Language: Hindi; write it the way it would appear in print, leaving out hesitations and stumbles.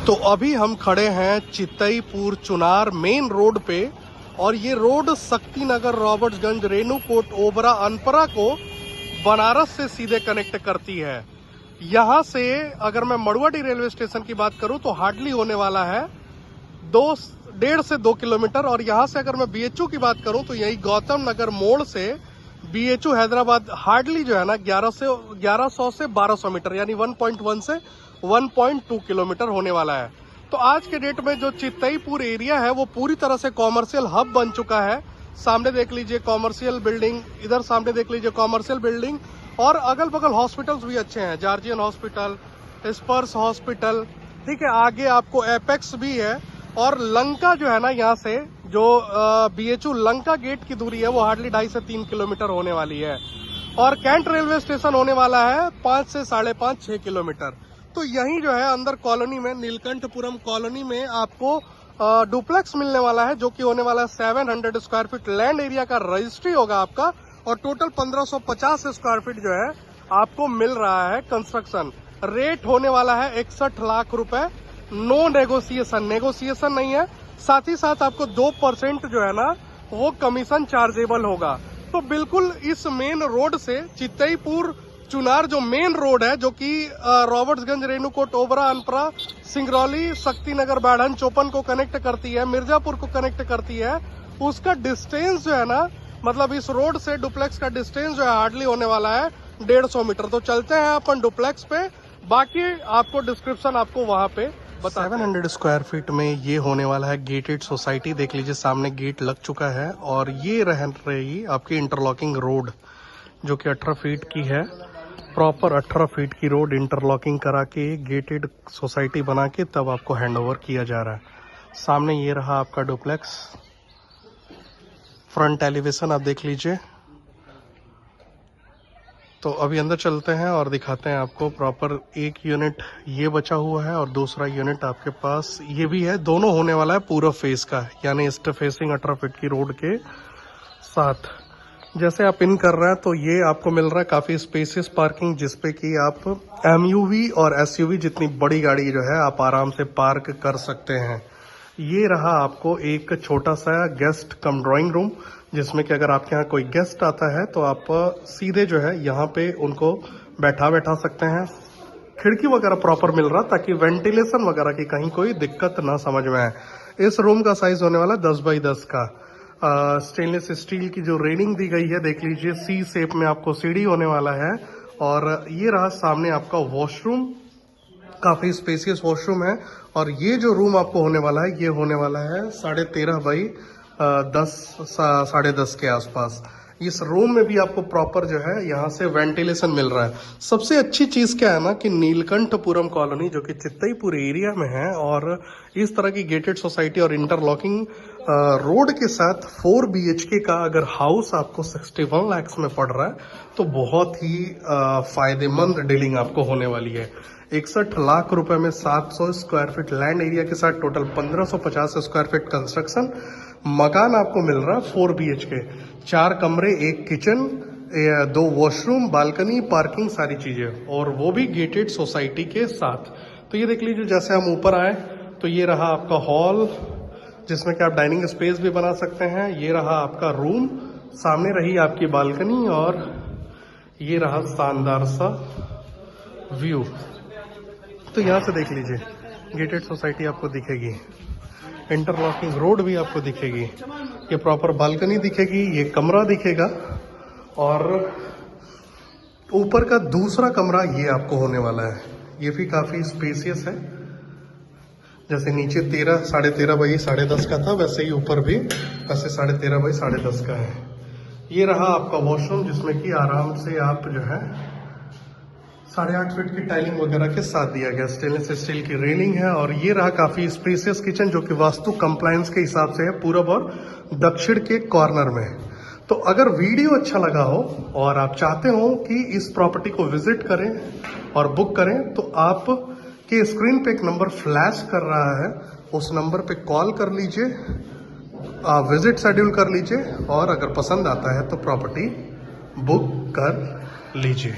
तो अभी हम खड़े हैं चितईपुर चुनार मेन रोड पे, और ये रोड शक्तिनगर, रॉबर्ट्सगंज, रेणुकूट, ओबरा, अनपरा को बनारस से सीधे कनेक्ट करती है। यहाँ से अगर मैं मड़ुआडीह रेलवे स्टेशन की बात करूं तो हार्डली होने वाला है 1.5 से 2 किलोमीटर। और यहाँ से अगर मैं बीएचयू की बात करूं तो यही गौतम नगर मोड़ से बीएचयू हैदराबाद हार्डली जो है ना 1100 से 1200 मीटर, यानी 1.1 से 1.2 किलोमीटर होने वाला है। तो आज के डेट में जो चितईपुर एरिया है वो पूरी तरह से कॉमर्शियल हब बन चुका है। सामने देख लीजिए कॉमर्शियल बिल्डिंग, इधर सामने देख लीजिए कॉमर्शियल बिल्डिंग, और अगल बगल हॉस्पिटल्स भी अच्छे हैं, जॉर्जियन हॉस्पिटल, स्पर्श हॉस्पिटल, ठीक है। आगे आपको एपेक्स भी है, और लंका जो है ना, यहाँ से जो बीएचयू लंका गेट की दूरी है वो हार्डली 2.5 से 3 किलोमीटर होने वाली है। और कैंट रेलवे स्टेशन होने वाला है 5 से 5.5-6 किलोमीटर। तो यही जो है अंदर कॉलोनी में, नीलकंठपुरम कॉलोनी में आपको डुप्लेक्स मिलने वाला है, जो कि होने वाला है 700 स्क्वायर फीट लैंड एरिया का रजिस्ट्री होगा आपका, और टोटल 1550 स्क्वायर फीट जो है आपको मिल रहा है। कंस्ट्रक्शन रेट होने वाला है 61 लाख रुपए, नो नेगोशिएशन नहीं है। साथ ही साथ आपको 2% जो है ना वो कमीशन चार्जेबल होगा। तो बिल्कुल इस मेन रोड से चितईपुर चुनार जो मेन रोड है, जो कि रॉबर्ट्सगंज, रेणुकूट, ओबरा, अनपरा, सिंगरौली, शक्तिनगर, बाढ़न, चौपन को कनेक्ट करती है, मिर्जापुर को कनेक्ट करती है, उसका डिस्टेंस जो है ना, मतलब इस रोड से डुप्लेक्स का डिस्टेंस जो है हार्डली होने वाला है 150 मीटर। तो चलते हैं अपन डुप्लेक्स पे, बाकी आपको डिस्क्रिप्शन आपको वहां पे 700 स्क्वायर फीट में ये होने वाला है गेटेड सोसाइटी। देख लीजिए सामने गेट लग चुका है, और ये रह रही आपकी इंटरलॉकिंग रोड, जो कि 18 फीट की है। प्रॉपर 18 फीट की रोड इंटरलॉकिंग करा के गेटेड सोसाइटी बना के तब आपको हैंडओवर किया जा रहा है। सामने ये रहा आपका डुप्लेक्स, फ्रंट एलिवेशन आप देख लीजिए। तो अभी अंदर चलते हैं और दिखाते हैं आपको प्रॉपर। एक यूनिट ये बचा हुआ है और दूसरा यूनिट आपके पास ये भी है। दोनों होने वाला है पूरा फेस का, यानी ईस्ट फेसिंग 18 फीट की रोड के साथ। जैसे आप इन कर रहे हैं तो ये आपको मिल रहा है काफी स्पेसियस पार्किंग, जिसपे कि आप एमयूवी और एसयूवी जितनी बड़ी गाड़ी जो है आप आराम से पार्क कर सकते हैं। ये रहा आपको एक छोटा सा गेस्ट कम ड्राइंग रूम, जिसमें कि अगर आपके यहाँ कोई गेस्ट आता है तो आप सीधे जो है यहाँ पे उनको बैठा सकते हैं। खिड़की वगैरह प्रॉपर मिल रहा, ताकि वेंटिलेशन वगैरह की कहीं कोई दिक्कत ना समझ में आए। इस रूम का साइज होने वाला 10 बाई 10 का। स्टेनलेस स्टील की जो रेलिंग दी गई है देख लीजिए, सी शेप में आपको सीढ़ी होने वाला है। और ये रहा सामने आपका वॉशरूम, काफी स्पेसियस वॉशरूम है। और ये जो रूम आपको होने वाला है ये होने वाला है 13.5 बाई 10, 10.5 के आसपास। इस रूम में भी आपको प्रॉपर जो है यहाँ से वेंटिलेशन मिल रहा है। सबसे अच्छी चीज क्या है ना कि नीलकंठपुरम कॉलोनी जो कि चितईपुर एरिया में है, और इस तरह की गेटेड सोसाइटी और इंटरलॉकिंग रोड के साथ 4 BHK का अगर हाउस आपको 61 लाख में पड़ रहा है तो बहुत ही फायदेमंद डीलिंग आपको होने वाली है। 61 लाख रुपए में 700 स्क्वायर फीट लैंड एरिया के साथ टोटल 1550 स्क्वायर फीट कंस्ट्रक्शन मकान आपको मिल रहा है। 4 BHK, 4 कमरे, 1 किचन, 2 वॉशरूम, बालकनी, पार्किंग, सारी चीजें, और वो भी गेटेड सोसाइटी के साथ। तो ये देख लीजिए, जैसे हम ऊपर आए तो ये रहा आपका हॉल, जिसमें कि आप डाइनिंग स्पेस भी बना सकते हैं। ये रहा आपका रूम, सामने रही आपकी बालकनी, और ये रहा शानदार सा व्यू। तो यहाँ से देख लीजिए गेटेड सोसाइटी आपको दिखेगी, इंटरलॉकिंग रोड भी आपको दिखेगी, ये प्रॉपर बालकनी दिखेगी, ये कमरा दिखेगा, और ऊपर का दूसरा कमरा ये आपको होने वाला है। ये भी काफी स्पेसियस है। जैसे नीचे 13.5 बाई 10.5 का था, वैसे ही ऊपर भी वैसे 13.5 बाई 10.5 का है। ये रहा आपका वॉशरूम, जिसमें कि आराम से आप जो है 8.5 फीट की टाइलिंग वगैरह के साथ दिया गया, स्टेनलेस स्टील की रेलिंग है। और ये रहा काफी स्पेसियस किचन, जो कि वास्तु कंप्लायंस के हिसाब से है पूरब और दक्षिण के कॉर्नर में। तो अगर वीडियो अच्छा लगा हो और आप चाहते हो कि इस प्रॉपर्टी को विजिट करें और बुक करें, तो आप के स्क्रीन पे एक नंबर फ्लैश कर रहा है, उस नंबर पे कॉल कर लीजिए, आप विजिट शेड्यूल कर लीजिए, और अगर पसंद आता है तो प्रॉपर्टी बुक कर लीजिए।